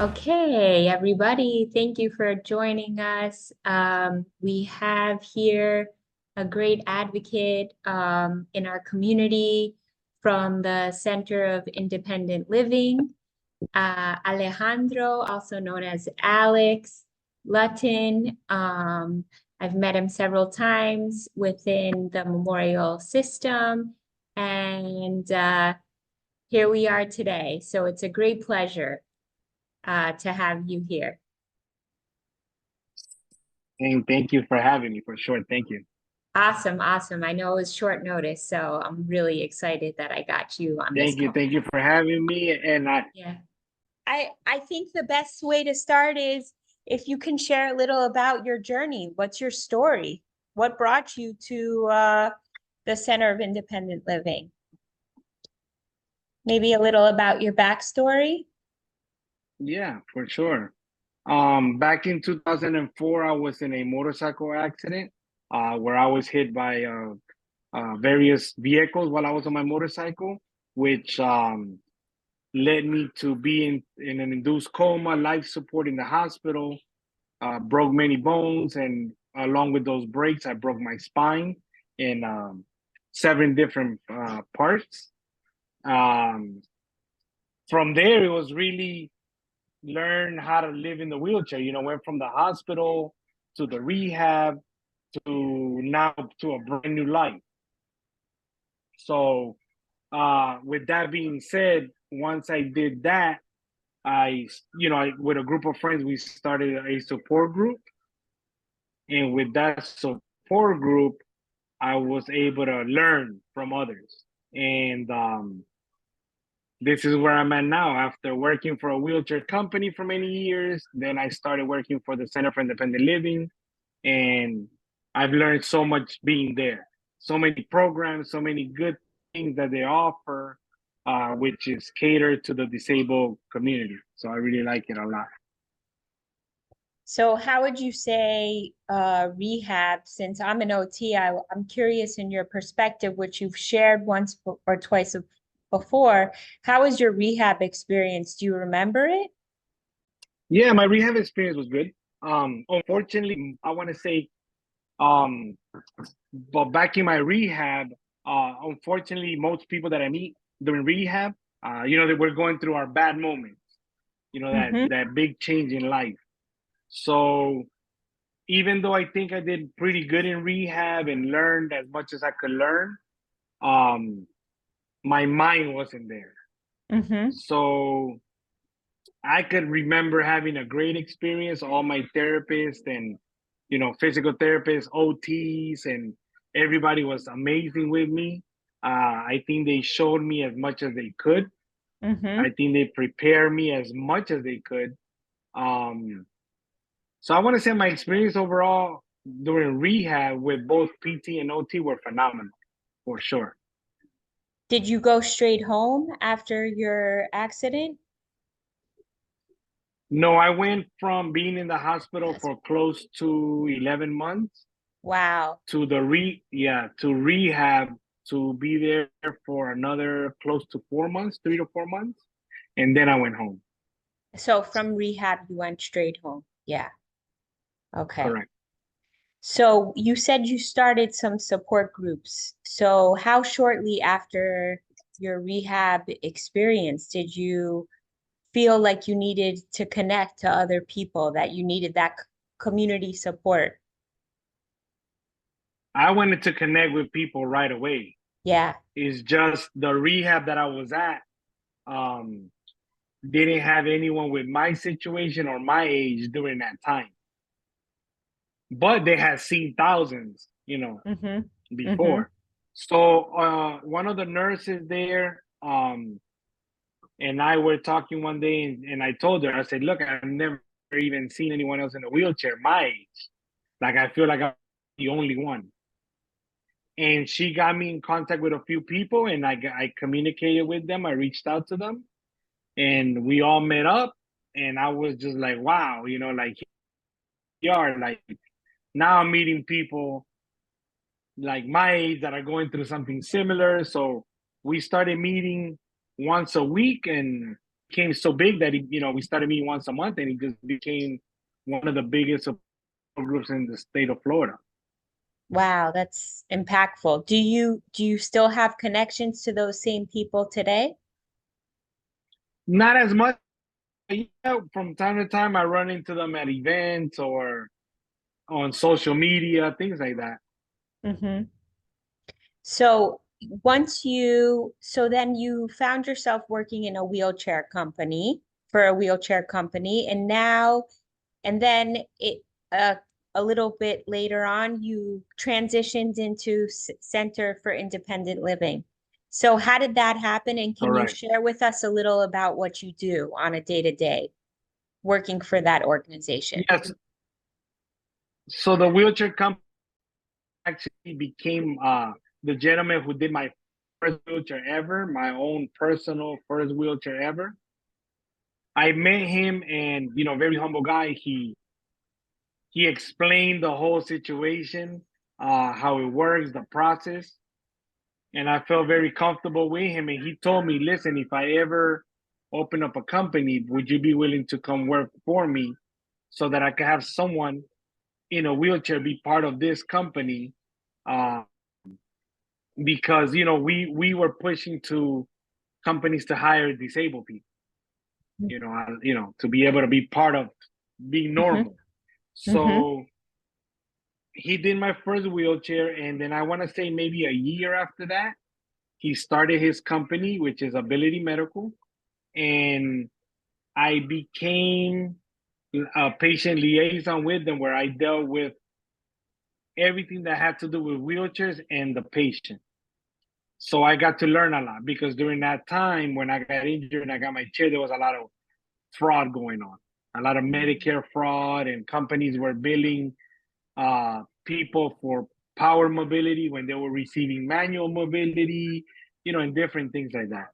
Okay, everybody, thank you for joining us. We have here a great advocate in our community from the Center of Independent Living, Alejandro, also known as Alex Lutin. I've met him several times within the memorial system, and here we are today. So it's a great pleasure to have you here. And thank you for having me, for sure. Thank you. Awesome, awesome. I know it was short notice, so I'm really excited that I got you on this Thank you. call. Thank you for having me. And Yeah. I think the best way to start is if you can share a little about your journey. What's your story? What brought you to the Center of Independent Living? Maybe a little about your backstory? yeah, for sure. Back in 2004, I was in a motorcycle accident where I was hit by various vehicles while I was on my motorcycle, which led me to be in an induced coma, life support in the hospital, broke many bones, and along with those breaks, I broke my spine in 7 different parts. Um, from there, it was really learn how to live in the wheelchair. Went from the hospital to the rehab to now to a brand new life. So, with that being said, once I did that, with a group of friends, we started a support group. And with that support group, I was able to learn from others. And this is where I'm at now. After working for a wheelchair company for many years, then I started working for the Center for Independent Living, and I've learned so much being there. So many programs, so many good things that they offer, which is catered to the disabled community. So I really like it a lot. So how would you say rehab, since I'm an OT, I'm curious in your perspective, which you've shared once or twice before, how was your rehab experience? Do you remember it? Yeah, my rehab experience was good. Unfortunately, I want to say, um, but back in my rehab, unfortunately, most people that I meet during rehab, that we're going through our bad moments, that Mm-hmm. that big change in life. So even though I think I did pretty good in rehab and learned as much as I could learn, um, my mind wasn't there. Mm-hmm. So I could remember having a great experience. All my therapists and physical therapists, OTs, and everybody was amazing with me. I think they showed me as much as they could. I Mm-hmm. think they prepared me as much as they could. Um, so I want to say my experience overall during rehab with both PT and OT were phenomenal, for sure. Did you go straight home after your accident? No, I went from being in the hospital That's for close to 11 months wow. to to rehab, to be there for another close to 4 months, 3 to 4 months, and then I went home. So from rehab, you went straight home. Yeah. Okay. Correct. So you said you started some support groups. So how shortly after your rehab experience did you feel like you needed to connect to other people, that you needed that community support? I wanted to connect with people right away. Yeah. It's just the rehab that I was at um, didn't have anyone with my situation or my age during that time, but they had seen thousands, Mm-hmm. Mm-hmm. before. So one of the nurses there and I were talking one day, and I told her, I said, look, I've never even seen anyone else in a wheelchair my age. Like, I feel like I'm the only one. And she got me in contact with a few people, and I communicated with them. I reached out to them, and we all met up. And I was just like, wow, like, you are like, now I'm meeting people like my age that are going through something similar. So we started meeting once a week, and became so big that we started meeting once a month, and he just became one of the biggest support groups in the state of Florida. Wow, that's impactful. Do you still have connections to those same people today? Not as much. Yeah, from time to time, I run into them at events or on social media, things like that. Hmm. So so then you found yourself working in a wheelchair company for a wheelchair company, and then uh, a little bit later on, you transitioned into Center for Independent Living. So how did that happen? And can you Correct. share with us a little about what you do on a day-to-day working for that organization? Yes. So the wheelchair company actually became the gentleman who did my first wheelchair ever, my own personal first wheelchair ever. I met him, and very humble guy. He explained the whole situation, how it works, the process, and I felt very comfortable with him. And he told me, "Listen, if I ever open up a company, would you be willing to come work for me so that I could have someone in a wheelchair be part of this company?" Uh, because we were pushing to companies to hire disabled people, to be able to be part of being Hmm. normal. Hmm. So he did my first wheelchair, and then I want to say maybe a year after that, he started his company, which is Ability Medical, and I became a patient liaison with them, where I dealt with everything that had to do with wheelchairs and the patient. So I got to learn a lot, because during that time when I got injured and I got my chair, there was a lot of fraud going on, a lot of Medicare fraud, and companies were billing people for power mobility when they were receiving manual mobility, and different things like that.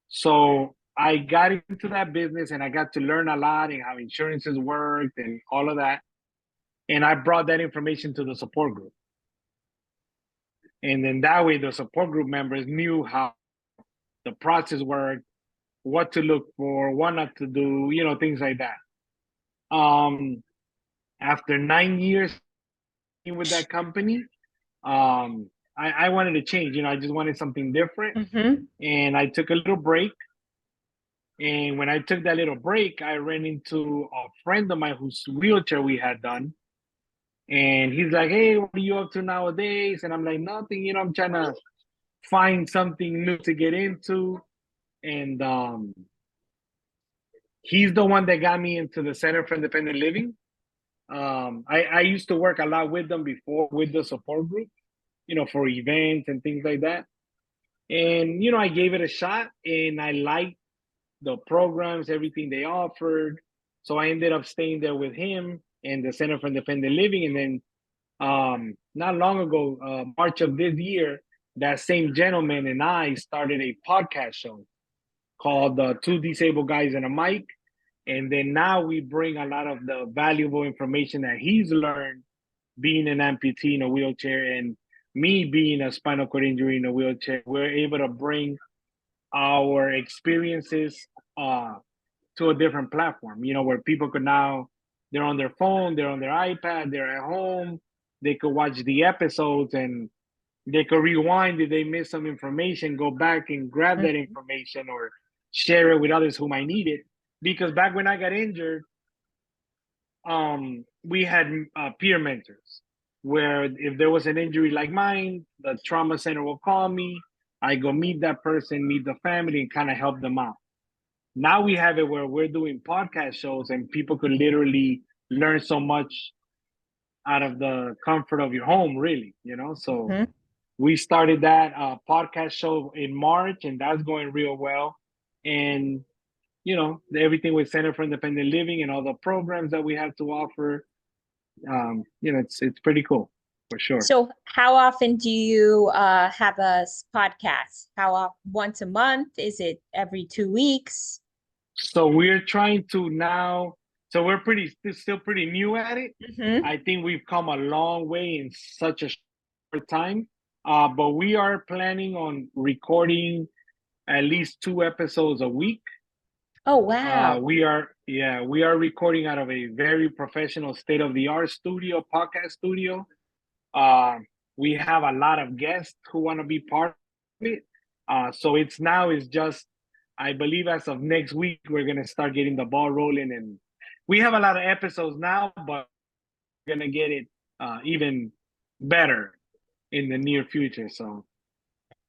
So I got into that business, and I got to learn a lot and how insurances worked and all of that. And I brought that information to the support group. And then that way, the support group members knew how the process worked, what to look for, what not to do, things like that. Um, After 9 years with that company, I wanted to change. I just wanted something different, Hmm. and I took a little break. And when I took that little break, I ran into a friend of mine whose wheelchair we had done. And he's like, "Hey, what are you up to nowadays?" And I'm like, "Nothing. I'm trying to find something new to get into." And he's the one that got me into the Center for Independent Living. I used to work a lot with them before, with the support group, for events and things like that. And I gave it a shot, and I liked the programs, everything they offered. So I ended up staying there with him and the Center for Independent Living. And then not long ago, March of this year, that same gentleman and I started a podcast show called Two Disabled Guys and a Mic. And then now we bring a lot of the valuable information that he's learned being an amputee in a wheelchair, and me being a spinal cord injury in a wheelchair. We're able to bring our experiences to a different platform, where people could now, they're on their phone, they're on their iPad, they're at home, they could watch the episodes, and they could rewind if they miss some information, go back and grab that information, or share it with others who might need it. Because back when I got injured, we had peer mentors, where if there was an injury like mine, the trauma center will call me. I go meet that person, meet the family, and kind of help them out. Now we have it where we're doing podcast shows, and people could literally learn so much out of the comfort of your home, really. So Hmm. we started that podcast show in March, and that's going real well. And everything with Center for Independent Living and all the programs that we have to offer, it's pretty cool, for sure. So how often do you have a podcast? How often? Once a month? Is it every 2 weeks? So we're trying to now. So we're still pretty new at it. Hmm. I think we've come a long way in such a short time. But we are planning on recording at least 2 episodes a week. Oh, wow. We are recording out of a very professional, state-of-the-art studio, podcast studio. Uh, we have a lot of guests who want to be part of it. So it's just, I believe as of next week, we're going to start getting the ball rolling. And we have a lot of episodes now, but we're going to get it even better in the near future. So,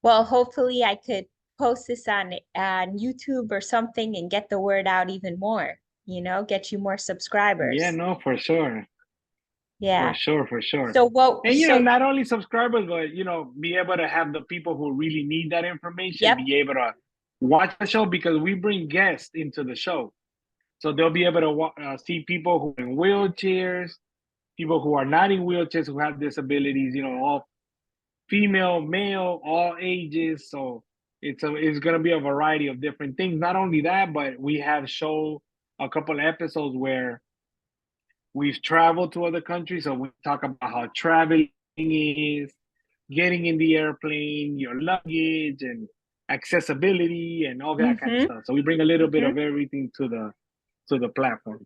Well, hopefully I could post this on YouTube or something and get the word out even more, get you more yeah, subscribers. no, for sure. For Yeah. sure, for sure. So what, And so not only subscribers, but be able to have the people who really need that information yep. be able to watch the show because we bring guests into the show. So they'll be able to see people who are in wheelchairs, people who are not in wheelchairs, who have disabilities, all female, male, all ages. So it's gonna be a variety of different things. Not only that, but we have show a couple of episodes where we've traveled to other countries, so we talk about how traveling is, getting in the airplane, your luggage, and accessibility, and all that kind of Mm-hmm. stuff. So we bring a little bit Mm-hmm. of everything to the platform.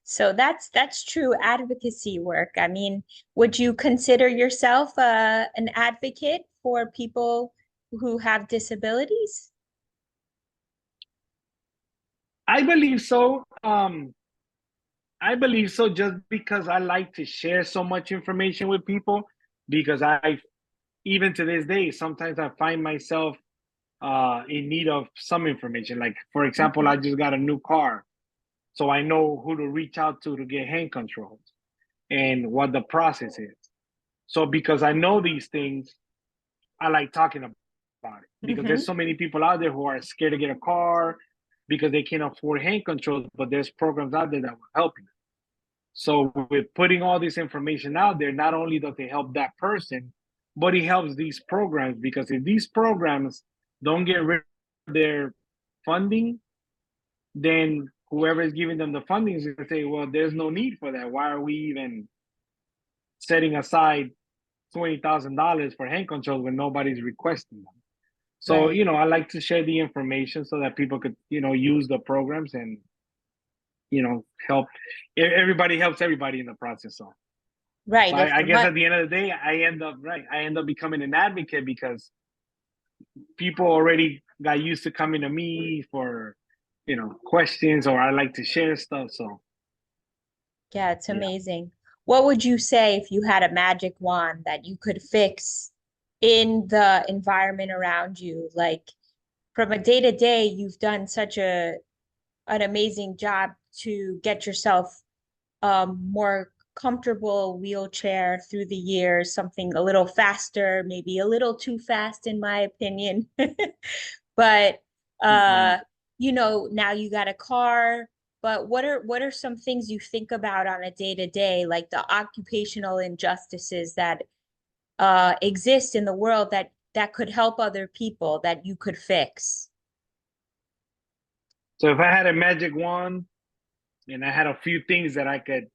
So that's true advocacy work. I mean, would you consider yourself an advocate for people who have disabilities? I believe so. I believe so, just because I like to share so much information with people. Because even to this day, sometimes I find myself in need of some information. Like, for example, I Mm-hmm. just got a new car. So I know who to reach out to get hand controls and what the process is. So because I know these things, I like talking about it because there's Mm-hmm. so many people out there who are scared to get a car because they can't afford hand controls, but there's programs out there that will help you. So with putting all this information out there, not only does it help that person, but it helps these programs because if these programs don't get rid of their funding, then whoever is giving them the funding is going to say, well, there's no need for that. Why are we even setting aside $20,000 for hand controls when nobody's requesting them? So, Right. I like to share the information so that people could, use the programs and, help. Everybody helps everybody in the process. So Right. If I the guess money, at the end of the day, I end up becoming an advocate because people already got used to coming to me for, questions, or I like to share stuff. So yeah, it's yeah. amazing. What would you say if you had a magic wand that you could fix in the environment around you? Like from a day to day, you've done such an amazing job to get yourself more comfortable wheelchair through the years, something a little faster, maybe a little too fast in my opinion. But Yeah. now you got a car. But what are some things you think about on a day to day, like the occupational injustices that exist in the world that could help other people that you could fix? So if I had a magic wand and I had a few things that I could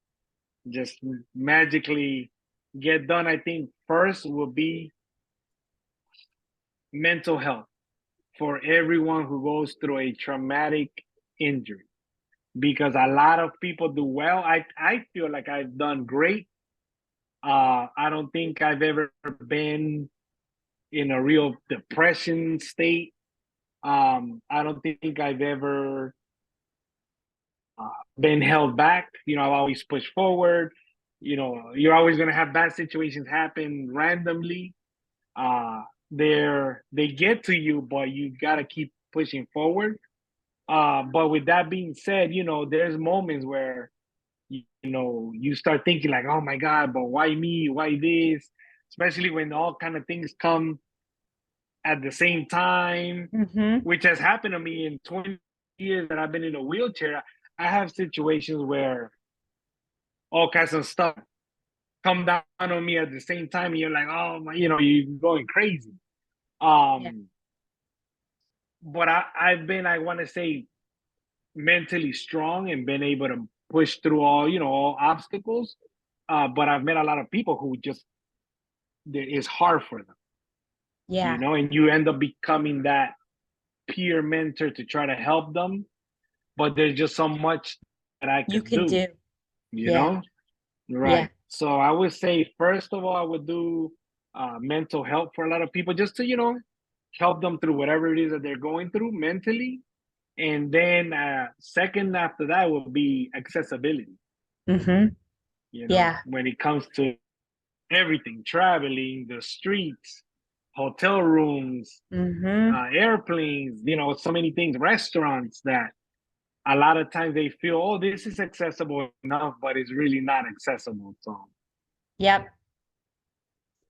just magically get done, I think first would be mental health for everyone who goes through a traumatic injury. Because a lot of people do well. I feel like I've done great. I don't think I've ever been in a real depression state. I don't think I've ever been held back. I've always pushed forward. You're always gonna have bad situations happen randomly. Uh, they get to you, but you gotta keep pushing forward. But with that being said, there's moments where you start thinking like, oh my God, but why me? Why this? Especially when all kind of things come at the same time, Mm-hmm. which has happened to me in 20 years that I've been in a wheelchair. I have situations where all kinds of stuff come down on me at the same time, and you're like, oh my, you're going crazy. Yeah. Um, but I've been, I want to say, mentally strong and been able to push through all obstacles. But I've met a lot of people who just it's hard for them, Yeah. and you end up becoming that peer mentor to try to help them. but there's just so much that I You could can do, do. you Yeah. know? Yeah. Right. So I would say, first of all, I would do mental health for a lot of people just to, help them through whatever it is that they're going through mentally. And then second after that will be accessibility, Mm-hmm. Yeah. when it comes to everything, traveling, the streets, hotel rooms, Mm-hmm. airplanes, so many things, restaurants that a lot of times they feel, oh, this is accessible enough, but it's really not accessible. So, Yep.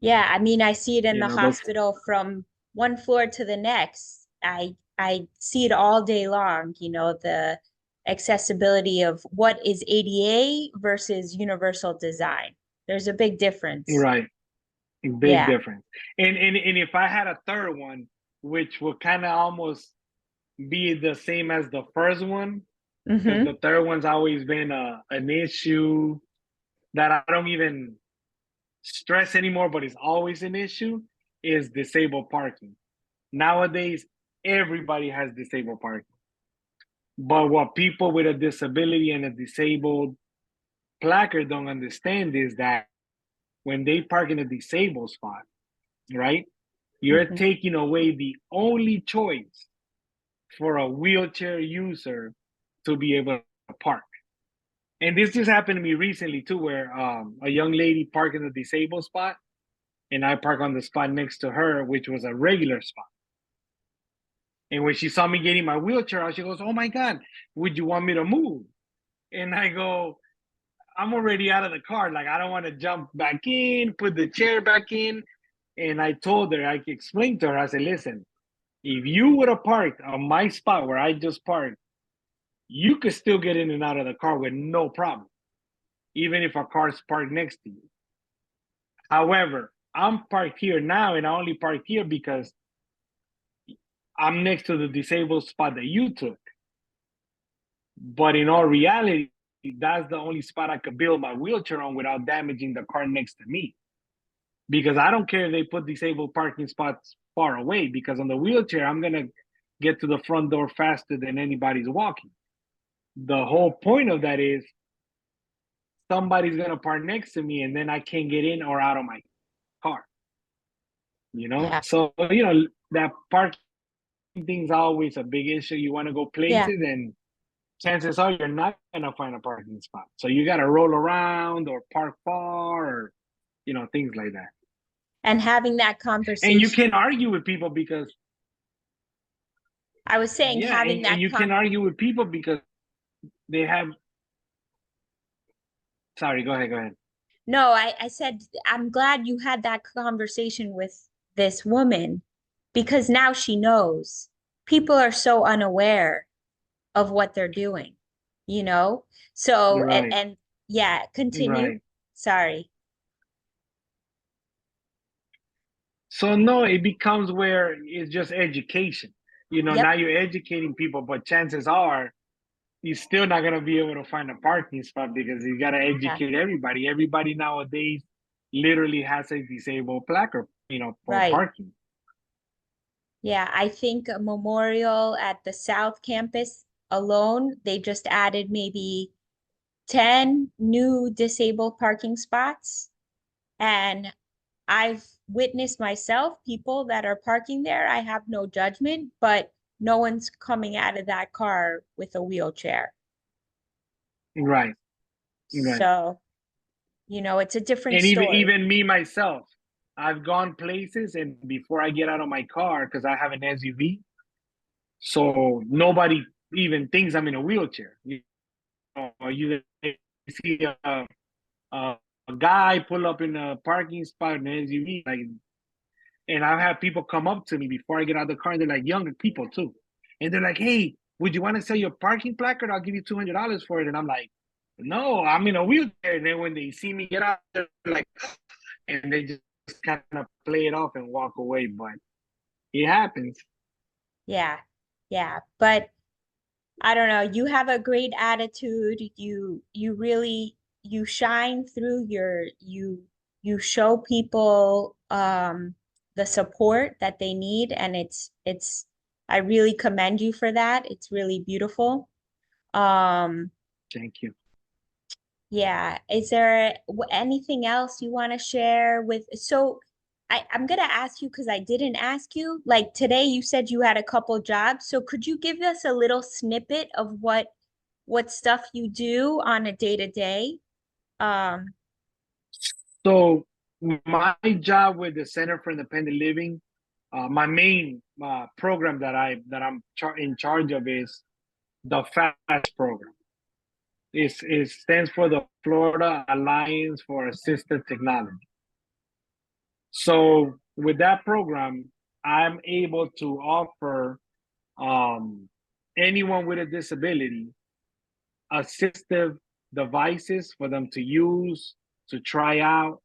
Yeah. I mean, I see it in the those, hospital from one floor to the next. I see it all day long, the accessibility of what is ADA versus universal design. There's a big difference. right, big Yeah. difference. And if I had a third one, which would kind of almost be the same as the first one, because Mm-hmm. the third one's always been an issue that I don't even stress anymore, but it's always an issue, is disabled parking. Nowadays, everybody has disabled parking. But what people with a disability and a disabled placard don't understand is that when they park in a disabled spot, right, you're Mm-hmm. taking away the only choice for a wheelchair user to be able to park. And this just happened to me recently too, where a young lady parked in a disabled spot, and I parked on the spot next to her, which was a regular spot. And when she saw me getting my wheelchair out, she goes, "Oh my God, would you want me to move?" And I go, "I'm already out of the car. Like, I don't want to jump back in, put the chair back in." And I told her, I explained to her, I said, "Listen, if you would have parked on my spot where I just parked, you could still get in and out of the car with no problem, even if a car's parked next to you. However, I'm parked here now, and I only parked here because I'm next to the disabled spot that you took. But in all reality, that's the only spot I could build my wheelchair on without damaging the car next to me. Because I don't care if they put disabled parking spots far away, because on the wheelchair, I'm going to get to the front door faster than anybody's walking. The whole point of that is somebody's going to park next to me, and then I can't get in or out of my car, Yeah. So, that parking thing's always a big issue. You want to go Yeah. places, and chances are you're not going to find a parking spot. So you got to roll around or park far, or, things like that. And having that And you conversation, can argue with people because, I was saying yeah, having and that you can argue with people because they have, sorry, go ahead, go ahead. no, I said I'm glad you had that conversation with this woman because now she knows. People are so unaware of what they're doing, you know? So Right, and yeah, continue. right. Sorry. So no, it becomes where it's just education. Yep. Now you're educating people, but chances are you're still not gonna be able to find a parking spot because you gotta Yeah. educate everybody. Everybody nowadays literally has a disabled placard, for Right. parking. Yeah, I think a memorial at the South Campus alone, they just added maybe 10 new disabled parking spots. And I've witnessed myself people that are parking there. I have no judgment, but no one's coming out of that car with a wheelchair. Right, right. So, it's a different And even story. even me myself, I've gone places, and before I get out of my car, because I have an SUV, so nobody even thinks I'm in a wheelchair. You see a, a guy pull up in a parking spot in an SUV, like, and I've had people come up to me before I get out of the car, and they're like younger people too, and they're like, "Hey, would you want to sell your parking placard? I'll give you $200 for it." And I'm like, "No, I'm in a wheelchair." And then when they see me get out, they're like, and they just kind of play it off and walk away. But it happens. Yeah. Yeah. But I don't know, you have a great attitude. You really you shine through you show people the support that they need and it's I really commend you for that. It's really beautiful. Um, Thank you. yeah. Is there anything else you want to share with? So I'm gonna ask you because I didn't ask you. Like today, you said you had a couple jobs. So could you give us a little snippet of what stuff you do on a day to day? Um, So my job with the Center for Independent Living, my main program that I'm in charge of is the FAST program. It stands for the Florida Alliance for Assistive Technology. So with that program, I'm able to offer um, anyone with a disability assistive devices for them to use, to try out,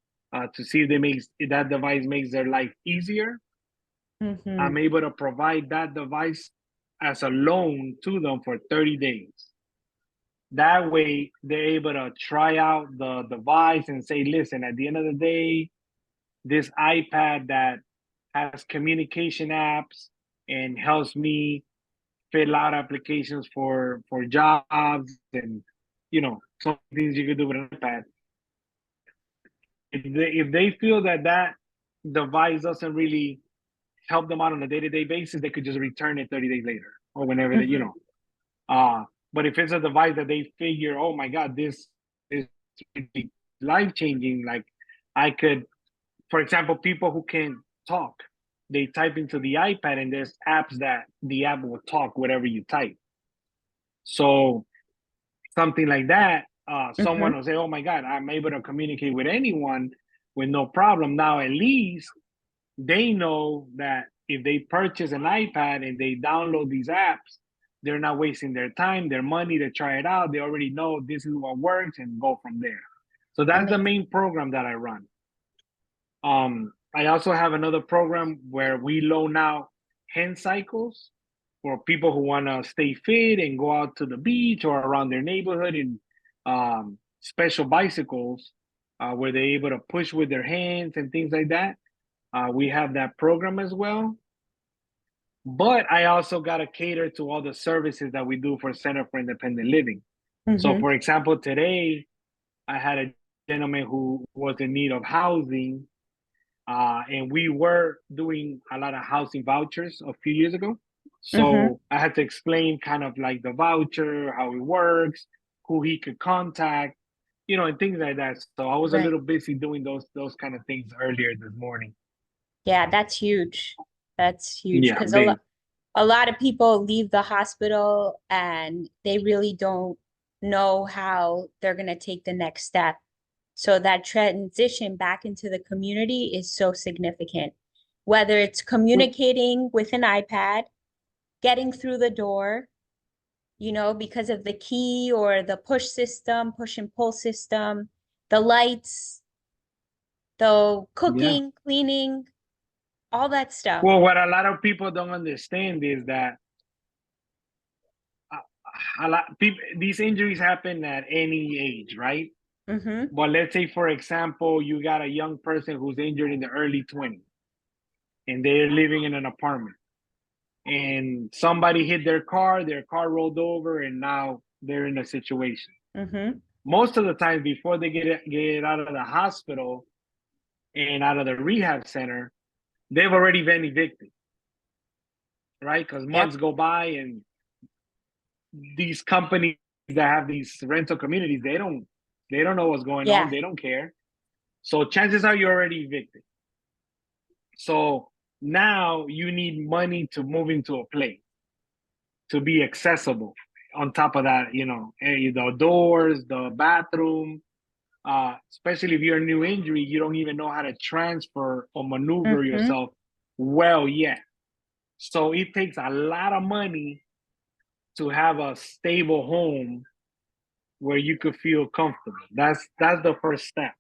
to see if that device makes their life easier. mm-hmm. I'm able to provide that device as a loan to them for 30 days. That way, they're able to try out the device and say, listen, at the end of the day, this iPad that has communication apps and helps me fill out applications for jobs and some things you could do with an iPad. If they feel that device doesn't really help them out on a day-to-day basis, they could just return it 30 days later or whenever Mm-hmm. but if it's a device that they figure, oh my God, this is really life changing, like I could, for example, people who can talk, they type into the iPad and there's apps that the app will talk whatever you type. So something like that, someone Mm-hmm. will say, oh my God, I'm able to communicate with anyone with no problem. Now, at least they know that if they purchase an iPad and they download these apps, they're not wasting their time, their money to try it out. They already know this is what works and go from there. So that's the Amazing. main program that I run. I also have another program where we loan out hand cycles for people who want to stay fit and go out to the beach or around their neighborhood in special bicycles where they're able to push with their hands and things like that. We have that program as well. But I also got to cater to all the services that we do for Center for Independent Living. So, Mm-hmm. for example, today I had a gentleman who was in need of housing, and we were doing a lot of housing vouchers a few years ago. Mm-hmm. So I had to explain kind of like the voucher, how it works, who he could contact, and things like that. So I was a Right. little busy doing those kind of things earlier this morning. Yeah, that's huge. That's huge Yeah, because big. a lot of people leave the hospital and they really don't know how they're going to take the next step. So that transition back into the community is so significant. Whether it's communicating with an iPad, getting through the door, because of the key or the push system, push and pull system, the lights, the Yeah. cooking, cleaning, all that stuff. Well, what a lot of people don't understand is that a lot people these injuries happen at any age, right? Mm-hmm. But let's say, for example, you got a young person who's injured in the early 20s and they're living in an apartment and somebody hit their car rolled over, and now they're in a situation. Mm-hmm. Most of the time, before they get out of the hospital and out of the rehab center, they've already been evicted, right? Because Yep. months go by and these companies that have these rental communities, they don't know what's going on. Yeah. They don't care. So chances are you're already evicted. So now you need money to move into a place to be accessible. On top of that, the doors, the bathroom, especially if you're a new injury, you don't even know how to transfer or maneuver Mm-hmm. yourself well yet. So it takes a lot of money to have a stable home where you could feel comfortable. That's the first step.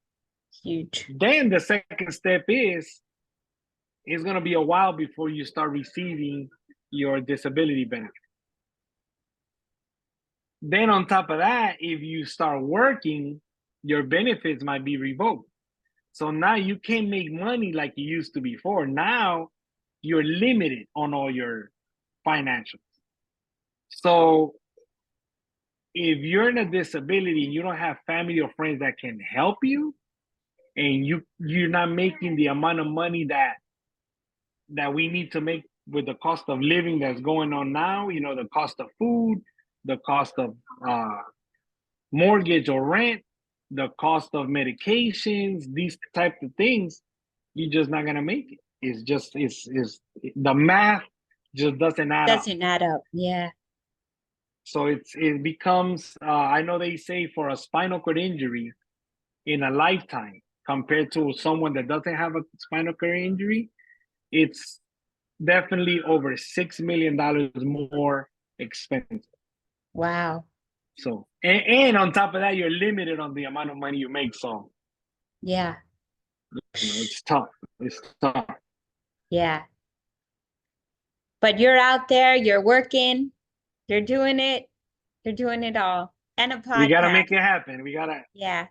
Huge. Then the second step is it's gonna be a while before you start receiving your disability benefit. Then on top of that, if you start working, your benefits might be revoked. So now you can't make money like you used to before. Now you're limited on all your financials. So if you're in a disability and you don't have family or friends that can help you, and you're not making the amount of money that we need to make with the cost of living that's going on now, you know, the cost of food, the cost of mortgage or rent, the cost of medications, these type of things, you're just not gonna make it. It's just it's the math just doesn't add up. Doesn't add up. Yeah. So it becomes I know they say for a spinal cord injury in a lifetime compared to someone that doesn't have a spinal cord injury, it's definitely over $6 million more expensive. Wow. So and on top of that, you're limited on the amount of money you make. So Yeah. you know, it's tough. It's tough. Yeah. But you're out there, you're working, you're doing it. You're doing it all. And a We gotta podcast. make it happen. We gotta Yeah.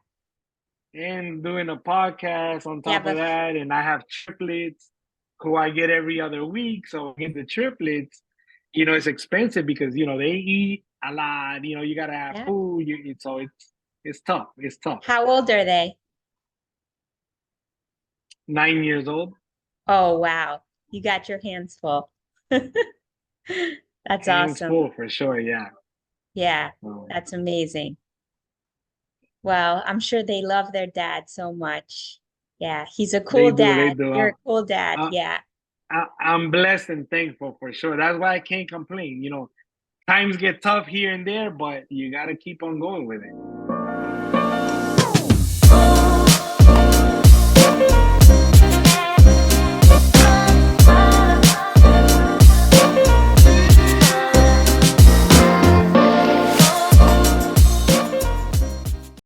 and doing a podcast on Yeah, top of but that, and I have triplets who I get every other week. So I get the triplets. You know, it's expensive because you know they eat a lot. You know, you gotta have yeah. food. So it's tough. It's tough. How old are they? 9 years old. Oh, wow. You got your hands full. That's Hands awesome. full for sure. Yeah. Yeah, So that's amazing. Well, I'm sure they love their dad so much. Yeah, he's a they cool do. They dad. do. You're a cool dad. I, Yeah. I'm blessed and thankful for sure. That's why I can't complain. You know, times get tough here and there, but you got to keep on going with it.